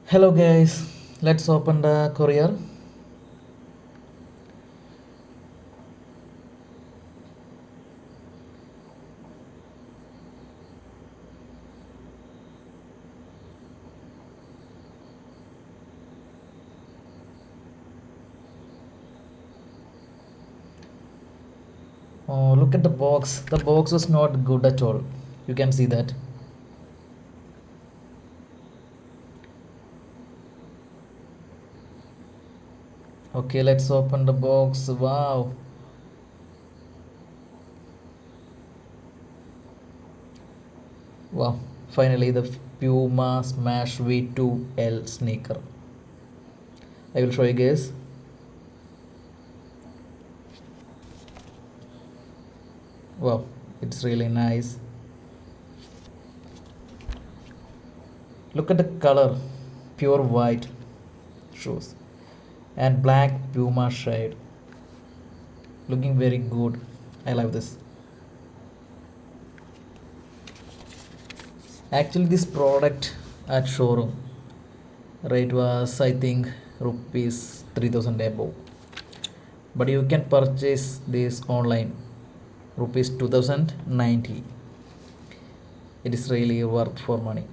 Hello guys, let's open the courier. Oh, look at the box. The box is not good at all. You can see that. Okay, let's open the box. Wow. Wow. Finally, the Puma Smash V2L sneaker. I will show you guys. Wow, it's really nice. Look at the color. Pure white shoes and black Puma shade. Looking very good. I love this. Actually, this product at showroom rate was I think rupees 3000 above, but you can purchase this online rupees 2090. It is really worth for money.